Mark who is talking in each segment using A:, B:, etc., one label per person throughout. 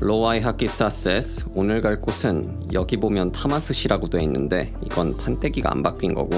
A: 로아이 하키사세스. 오늘 갈 곳은 여기 보면 타마스시라고 돼 있는데 이건 판때기가 안 바뀐 거고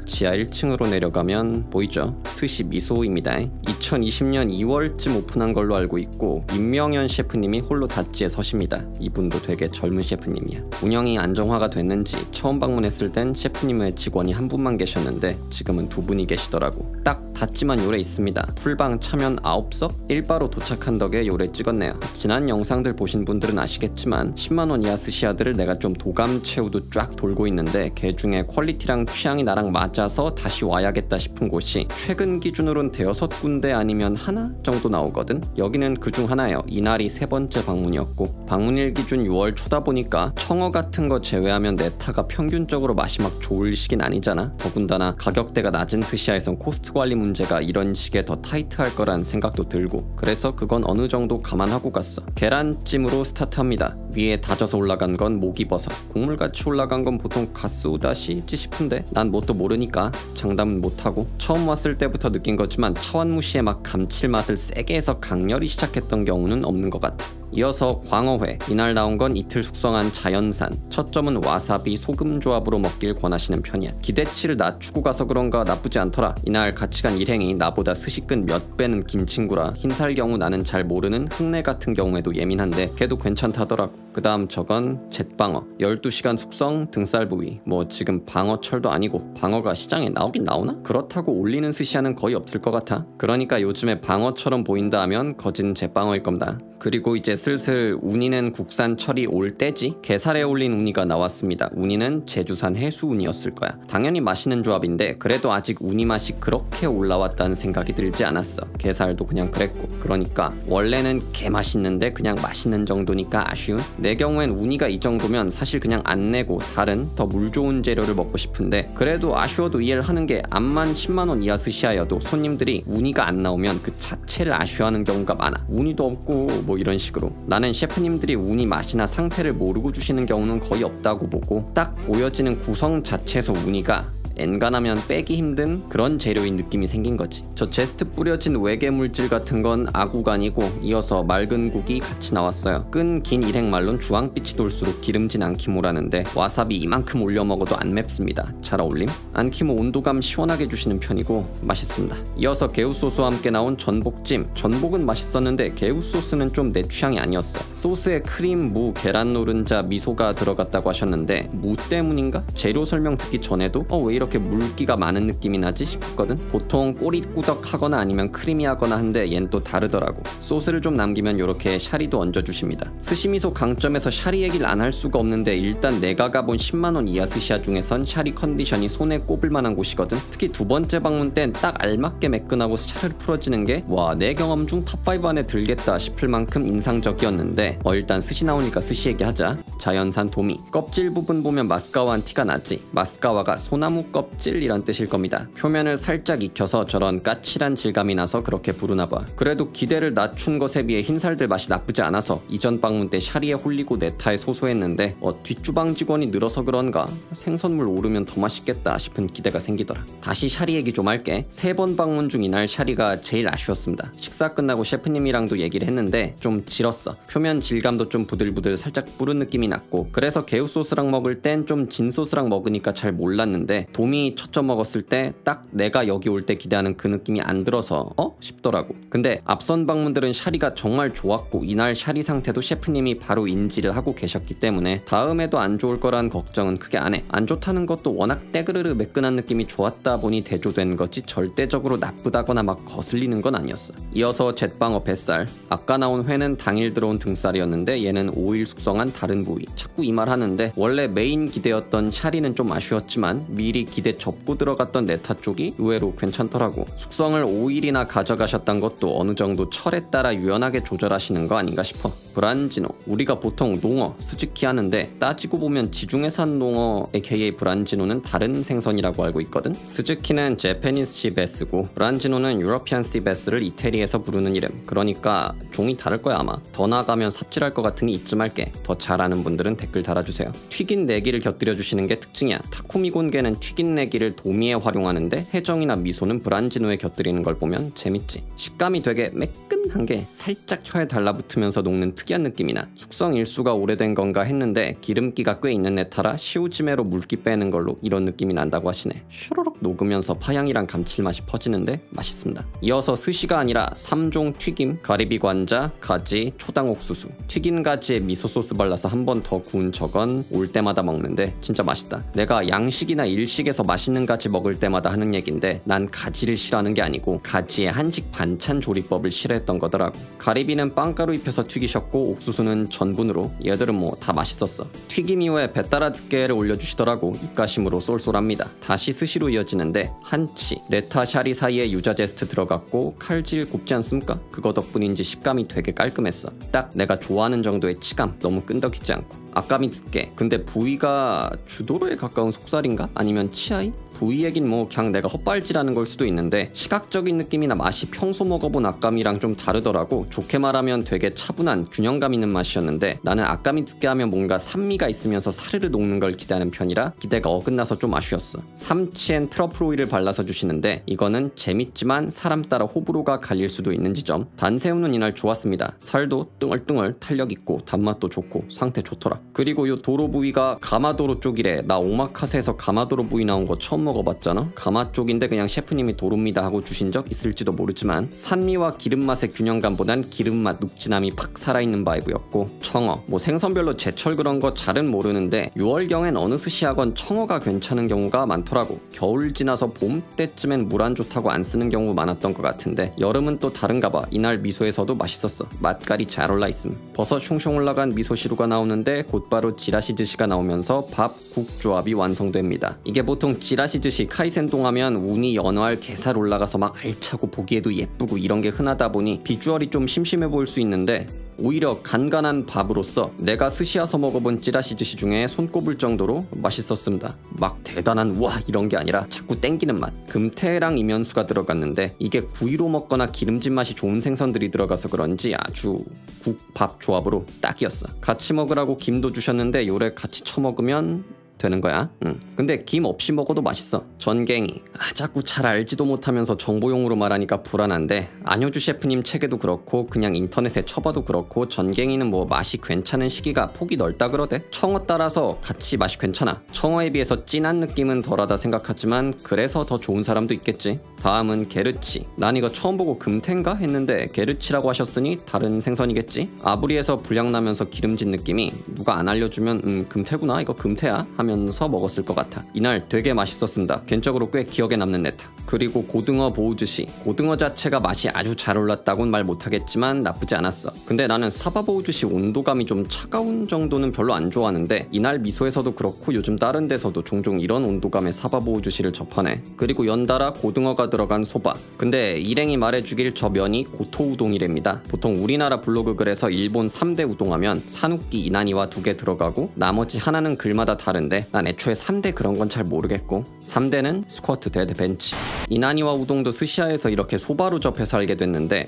A: 지하 1층으로 내려가면 보이죠? 스시 미소입니다. 2020년 2월쯤 오픈한 걸로 알고 있고 임명현 셰프님이 홀로 닷지에 서십니다. 이분도 되게 젊은 셰프님이야. 운영이 안정화가 됐는지 처음 방문했을 땐 셰프님 외 직원이 한 분만 계셨는데 지금은 두 분이 계시더라고. 딱 닷지만 요래 있습니다. 풀방 차면 9석 1바로 도착한 덕에 요래 찍었네요. 지난 영상들 보신 분들은 아시겠지만 10만원 이하 스시야들을 내가 좀 도감 최후도 쫙 돌고 있는데 그 중에 퀄리티랑 취향이 나랑 맞아서 다시 와야겠다 싶은 곳이 최근 기준으론 대여섯 군데 아니면 하나 정도 나오거든. 여기는 그중 하나예요. 이날이 세 번째 방문이었고 방문일 기준 6월 초다 보니까 청어 같은 거 제외하면 네타가 평균적으로 맛이 막 좋을 시긴 아니잖아. 더군다나 가격대가 낮은 스시야에선 코스트 관리 문제가 이런 식의 더 타이트할 거란 생각도 들고 그래서 그건 어느 정도 감안하고 갔어. 계란찜으로 스타트합니다. 위에 다져서 올라간 건 목이버섯, 국물같이 올라간 건 보통 가스오다시지 싶은데 난 뭣도 모르니까 장담은 못하고 처음 왔을 때부터 느낀 거지만 차원무시의 막 감칠맛을 세게 해서 강렬히 시작했던 경우는 없는 것 같아. 이어서 광어회. 이날 나온 건 이틀 숙성한 자연산. 첫 점은 와사비 소금 조합으로 먹길 권하시는 편이야. 기대치를 낮추고 가서 그런가 나쁘지 않더라. 이날 같이 간 일행이 나보다 스시끈 몇 배는 긴 친구라 흰살 경우 나는 잘 모르는 흑내 같은 경우에도 예민한데 걔도 괜찮다더라고. 그 다음 저건 잿방어. 12시간 숙성 등살 부위. 뭐 지금 방어철도 아니고 방어가 시장에 나오긴 나오나? 그렇다고 올리는 스시야는 거의 없을 것 같아. 그러니까 요즘에 방어처럼 보인다 하면 거진 잿방어일 겁니다. 그리고 이제 슬슬 우니는 국산 철이 올 때지. 게살에 올린 우니가 나왔습니다. 우니는 제주산 해수 우니였을 거야. 당연히 맛있는 조합인데 그래도 아직 우니 맛이 그렇게 올라왔다는 생각이 들지 않았어. 게살도 그냥 그랬고. 그러니까 원래는 개 맛있는데 그냥 맛있는 정도니까 아쉬운? 내 경우엔 우니가 이 정도면 사실 그냥 안 내고 다른 더 물 좋은 재료를 먹고 싶은데 그래도 아쉬워도 이해를 하는 게 암만 10만원 이하 스시야여도 손님들이 우니가 안 나오면 그 자체를 아쉬워하는 경우가 많아. 우니도 없고 뭐 이런 식으로. 나는 셰프님들이 우니 맛이나 상태를 모르고 주시는 경우는 거의 없다고 보고 딱 보여지는 구성 자체에서 우니가 엔간하면 빼기 힘든 그런 재료인 느낌이 생긴 거지. 저 제스트 뿌려진 외계 물질 같은 건 아구가 아니고 이어서 맑은 국이 같이 나왔어요. 끈 긴 일행말론 주황빛이 돌수록 기름진 안키모라는데 와사비 이만큼 올려 먹어도 안 맵습니다. 잘 어울림? 안키모 온도감 시원하게 주시는 편이고 맛있습니다. 이어서 개우소스와 함께 나온 전복찜. 전복은 맛있었는데 개우소스는 좀 내 취향이 아니었어. 소스에 크림, 무, 계란 노른자, 미소가 들어갔다고 하셨는데 무 때문인가? 재료 설명 듣기 전에도 왜 이렇게 물기가 많은 느낌이 나지 싶었거든. 보통 꼬릿꾸덕하거나 아니면 크리미하거나 한데 얜 또 다르더라고. 소스를 좀 남기면 이렇게 샤리도 얹어주십니다. 스시미소 강점에서 샤리 얘기를 안 할 수가 없는데 일단 내가 가본 10만원 이하 스시야 중에선 샤리 컨디션이 손에 꼽을 만한 곳이거든. 특히 두 번째 방문 땐 딱 알맞게 매끈하고 샤리를 풀어지는 게 와, 내 경험 중 탑5 안에 들겠다 싶을 만큼 인상적이었는데 일단 스시 나오니까 스시 얘기하자. 자연산 도미. 껍질 부분 보면 마스카와한 티가 나지. 마스카와가 소나무 껍질이란 뜻일 겁니다. 표면을 살짝 익혀서 저런 까칠한 질감이 나서 그렇게 부르나봐. 그래도 기대를 낮춘 것에 비해 흰살들 맛이 나쁘지 않아서 이전 방문 때 샤리에 홀리고 네타에 소소했는데 뒷주방 직원이 늘어서 그런가 생선물 오르면 더 맛있겠다 싶은 기대가 생기더라. 다시 샤리 얘기 좀 할게. 세 번 방문 중 이날 샤리가 제일 아쉬웠습니다. 식사 끝나고 셰프님이랑도 얘기를 했는데 좀 질었어. 표면 질감도 좀 부들부들 살짝 부른 느낌이 났고 그래서 개우 소스랑 먹을 땐 좀 진 소스랑 먹으니까 잘 몰랐는데 도미 첫점 먹었을 때 딱 내가 여기 올 때 기대하는 그 느낌이 안 들어서 싶더라고. 근데 앞선 방문들은 샤리가 정말 좋았고 이날 샤리 상태도 셰프님이 바로 인지를 하고 계셨기 때문에 다음에도 안 좋을 거란 걱정은 크게 안 해. 안 좋다는 것도 워낙 떼그르르 매끈한 느낌이 좋았다 보니 대조된 거지 절대적으로 나쁘다거나 막 거슬리는 건 아니었어. 이어서 잿방어 뱃살. 아까 나온 회는 당일 들어온 등살이었는데 얘는 5일 숙성한 다른 부위. 자꾸 이 말 하는데 원래 메인 기대였던 샤리는 좀 아쉬웠지만 미리 기대 접고 들어갔던 네타 쪽이 의외로 괜찮더라고. 숙성을 5일이나 가져가셨던 것도 어느 정도 철에 따라 유연하게 조절하시는 거 아닌가 싶어. 브란지노. 우리가 보통 농어, 스즈키 하는데 따지고 보면 지중해산 농어 aka 브란지노는 다른 생선이라고 알고 있거든. 스즈키는 제페니스 시베스고 브란지노는 유러피안 시베스를 이태리에서 부르는 이름. 그러니까 종이 다를 거야 아마. 더 나가면 삽질할 것 같으니 이쯤 할게. 더 잘 아는 분들은 댓글 달아주세요. 튀긴 내기를 곁들여 주시는 게 특징이야. 타쿠미곤게는 튀긴 내기를 도미에 활용하는데 해정이나 미소는 브란지노에 곁들이는 걸 보면 재밌지. 식감이 되게 매끈한 게 살짝 혀에 달라붙으면서 녹는 특이한 느낌이나 숙성 일수가 오래된 건가 했는데 기름기가 꽤 있는 네타라 시오지메로 물기 빼는 걸로 이런 느낌이 난다고 하시네. 슈르륵 녹으면서 파향이랑 감칠맛이 퍼지는데 맛있습니다. 이어서 스시가 아니라 3종 튀김, 가리비 관자, 가지, 초당 옥수수. 튀긴 가지에 미소 소스 발라서 한 번 더 구운 저건 올 때마다 먹는데 진짜 맛있다. 내가 양식이나 일식에서 맛있는 가지 먹을 때마다 하는 얘긴데 난 가지를 싫어하는 게 아니고 가지의 한식 반찬 조리법을 싫어했던 거더라고. 가리비는 빵가루 입혀서 튀기셨고 옥수수는 전분으로. 얘들은 뭐 다 맛있었어. 튀김 이후에 배따라드깨를 올려주시더라고. 입가심으로 쏠쏠합니다. 다시 스시로 이어지는데 한치, 네타 샤리 사이에 유자 제스트 들어갔고 칼질 곱지 않습니까? 그거 덕분인지 식감이 되게 깔끔했어. 딱 내가 좋아하는 정도의 치감, 너무 끈덕이지 않고. 아까미츠게. 근데 부위가 주도로에 가까운 속살인가? 아니면 치아이? 부위 얘긴 뭐 그냥 내가 헛발질하는 걸 수도 있는데 시각적인 느낌이나 맛이 평소 먹어본 아까미랑 좀 다르더라고. 좋게 말하면 되게 차분한 균형감 있는 맛이었는데 나는 아까미츠게 하면 뭔가 산미가 있으면서 사르르 녹는 걸 기대하는 편이라 기대가 어긋나서 좀 아쉬웠어. 삼치엔 트러플 오일을 발라서 주시는데 이거는 재밌지만 사람 따라 호불호가 갈릴 수도 있는 지점. 단새우는 이날 좋았습니다. 살도 뚱얼뚱얼 탄력 있고 단맛도 좋고 상태 좋더라. 그리고 요 도로 부위가 가마도로 쪽이래. 나 오마카세에서 가마도로 부위 나온 거 처음 먹어봤잖아. 가마 쪽인데 그냥 셰프님이 도로입니다 하고 주신 적 있을지도 모르지만 산미와 기름맛의 균형감보단 기름맛 눅진함이 팍 살아있는 바이브였고 청어. 뭐 생선별로 제철 그런 거 잘은 모르는데 6월경엔 어느 스시학원 청어가 괜찮은 경우가 많더라고. 겨울 지나서 봄 때쯤엔 물 안 좋다고 안 쓰는 경우 많았던 것 같은데 여름은 또 다른가 봐. 이날 미소에서도 맛있었어. 맛깔이 잘 올라있음. 버섯 숑숑 올라간 미소시루가 나오는데 곧바로 지라시즈시가 나오면서 밥, 국 조합이 완성됩니다. 이게 보통 지라시즈시 카이센동 하면 우니 연어알 게살 올라가서 막 알차고 보기에도 예쁘고 이런 게 흔하다 보니 비주얼이 좀 심심해 보일 수 있는데 오히려 간간한 밥으로서 내가 스시와서 먹어본 찌라시즈시 중에 손꼽을 정도로 맛있었습니다. 막 대단한 우와 이런 게 아니라 자꾸 땡기는 맛. 금태랑 이면수가 들어갔는데 이게 구이로 먹거나 기름진 맛이 좋은 생선들이 들어가서 그런지 아주 국밥 조합으로 딱이었어. 같이 먹으라고 김도 주셨는데 요래 같이 쳐먹으면 되는 거야. 근데 김 없이 먹어도 맛있어. 전갱이. 자꾸 잘 알지도 못하면서 정보용으로 말하니까 불안한데 안효주 셰프님 책에도 그렇고 그냥 인터넷에 쳐봐도 그렇고 전갱이는 뭐 맛이 괜찮은 시기가 폭이 넓다 그러대. 청어 따라서 같이 맛이 괜찮아. 청어에 비해서 진한 느낌은 덜하다 생각하지만 그래서 더 좋은 사람도 있겠지. 다음은 게르치. 난 이거 처음 보고 금태인가 했는데 게르치라고 하셨으니 다른 생선이겠지. 아부리에서 불향나면서 기름진 느낌이 누가 안 알려주면 금태구나 이거 금태야 하면서 먹었을 것 같아. 이날 되게 맛있었습니다. 개인적으로 꽤 기억에 남는 네타. 그리고 고등어 보우즈시. 고등어 자체가 맛이 아주 잘 올랐다고는 말 못하겠지만 나쁘지 않았어. 근데 나는 사바 보우즈시 온도감이 좀 차가운 정도는 별로 안 좋아하는데 이날 미소에서도 그렇고 요즘 다른 데서도 종종 이런 온도감의 사바 보우즈시를 접하네. 그리고 연달아 고등어가 들어간 소바. 근데 일행이 말해주길 저 면이 고토 우동이랍니다. 보통 우리나라 블로그 글에서 일본 3대 우동하면 산욱기 이나니와 2개 들어가고 나머지 하나는 글마다 다른데 난 애초에 3대 그런 건 잘 모르겠고 3대는 스쿼트, 데드, 벤치. 이나니와 우동도 스시야에서 이렇게 소바로 접해서 알게 됐는데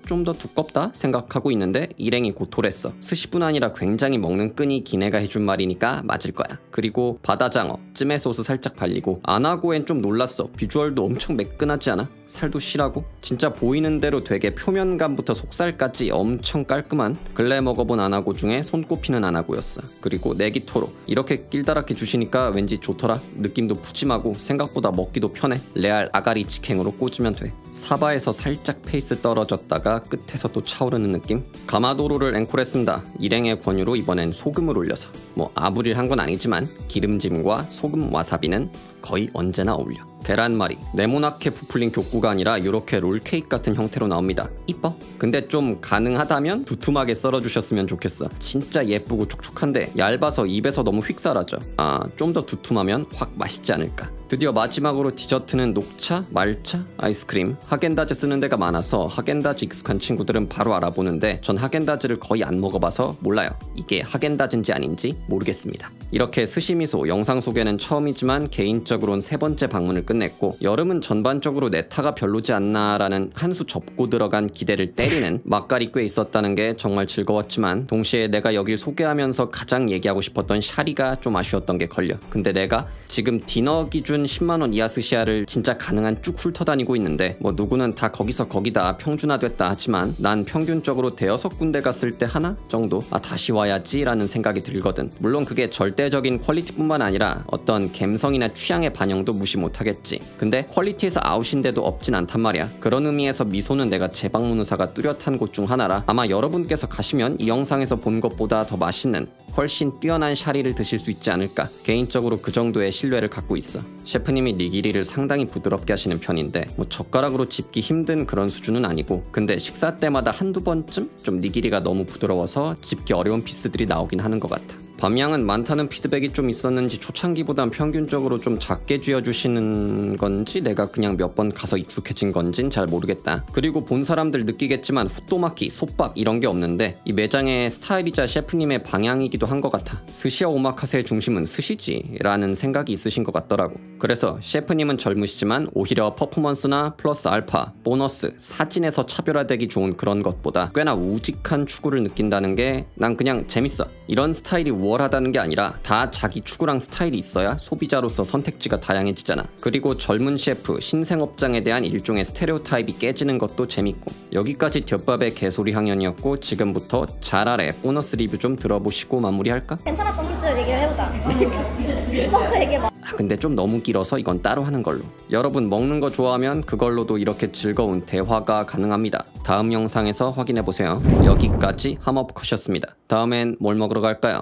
A: 좀 더 두껍다 생각하고 있는데 일행이 고토랬어. 스시뿐 아니라 굉장히 먹는 끈이 기내가 해준 말이니까 맞을 거야. 그리고 바다장어 찜에 소스 살짝 발리고 안하고엔 좀 놀랐어. 비주얼도 엄청 매끈하지 않아? 살도 실하고 진짜 보이는 대로 되게 표면감부터 속살까지 엄청 깔끔한 근래 먹어본 안하고 중에 손꼽히는 안하고였어. 그리고 내기토로 이렇게 길다랗게 주시니까 왠지 좋더라. 느낌도 푸짐하고 생각보다 먹기도 편해. 레알 아가리 직행으로 꽂으면 돼. 사바에서 살짝 페이스 떨어졌다가 끝에서 또 차오르는 느낌? 가마도로를 앵콜했습니다. 일행의 권유로 이번엔 소금을 올려서. 뭐 아부릴 한 건 아니지만 기름짐과 소금 와사비는 거의 언제나 어울려. 계란말이 네모나게 부풀린 격구가 아니라 이렇게 롤케이크 같은 형태로 나옵니다. 이뻐? 근데 좀 가능하다면 두툼하게 썰어주셨으면 좋겠어. 진짜 예쁘고 촉촉한데 얇아서 입에서 너무 휙 사라져. 좀 더 두툼하면 확 맛있지 않을까. 드디어 마지막으로 디저트는 녹차, 말차, 아이스크림. 하겐다즈 쓰는 데가 많아서 하겐다즈 익숙한 친구들은 바로 알아보는데 전 하겐다즈를 거의 안 먹어봐서 몰라요. 이게 하겐다즈인지 아닌지 모르겠습니다. 이렇게 스시미소 영상 소개는 처음이지만 개인적으로는 3번째 방문을 끝냈고 여름은 전반적으로 네타가 별로지 않나라는 한 수 접고 들어간 기대를 때리는 맛깔이 꽤 있었다는 게 정말 즐거웠지만 동시에 내가 여길 소개하면서 가장 얘기하고 싶었던 샤리가 좀 아쉬웠던 게 걸려. 근데 내가 지금 디너 기준 평균 10만원 이하 스시야를 진짜 가능한 쭉 훑어다니고 있는데 뭐 누구는 다 거기서 거기다 평준화됐다 하지만 난 평균적으로 대여섯 군데 갔을 때 하나 정도 다시 와야지 라는 생각이 들거든. 물론 그게 절대적인 퀄리티뿐만 아니라 어떤 감성이나 취향의 반영도 무시 못하겠지. 근데 퀄리티에서 아웃인데도 없진 않단 말이야. 그런 의미에서 미소는 내가 재방문 의사가 뚜렷한 곳 중 하나라 아마 여러분께서 가시면 이 영상에서 본 것보다 더 맛있는 훨씬 뛰어난 샤리를 드실 수 있지 않을까. 개인적으로 그 정도의 신뢰를 갖고 있어. 셰프님이 니기리를 상당히 부드럽게 하시는 편인데 뭐 젓가락으로 집기 힘든 그런 수준은 아니고, 근데 식사 때마다 한두 번쯤 좀 니기리가 너무 부드러워서 집기 어려운 피스들이 나오긴 하는 것 같아. 밤양은 많다는 피드백이 좀 있었는지 초창기보단 평균적으로 좀 작게 쥐어주시는 건지 내가 그냥 몇 번 가서 익숙해진 건진 잘 모르겠다. 그리고 본 사람들 느끼겠지만 후토마키, 솥밥 이런 게 없는데 이 매장의 스타일이자 셰프님의 방향이기도 한 것 같아. 스시와 오마카세의 중심은 스시지 라는 생각이 있으신 것 같더라고. 그래서 셰프님은 젊으시지만 오히려 퍼포먼스나 플러스 알파, 보너스, 사진에서 차별화되기 좋은 그런 것보다 꽤나 우직한 추구를 느낀다는 게 난 그냥 재밌어. 이런 스타일이 우월하다는 게 아니라 다 자기 추구랑 스타일이 있어야 소비자로서 선택지가 다양해지잖아. 그리고 젊은 셰프, 신생업장에 대한 일종의 스테레오타입이 깨지는 것도 재밌고. 여기까지 겹밥의 개소리 향연이었고 지금부터 잘 아래 보너스 리뷰 좀 들어보시고 마무리할까?
B: 괜찮았던 피스를 얘기를 해보자. 버터 얘기해봐.
A: 근데 좀 너무 길어서 이건 따로 하는 걸로. 여러분 먹는 거 좋아하면 그걸로도 이렇게 즐거운 대화가 가능합니다. 다음 영상에서 확인해보세요. 여기까지 함업컷이었습니다. 다음엔 뭘 먹으러 갈까요?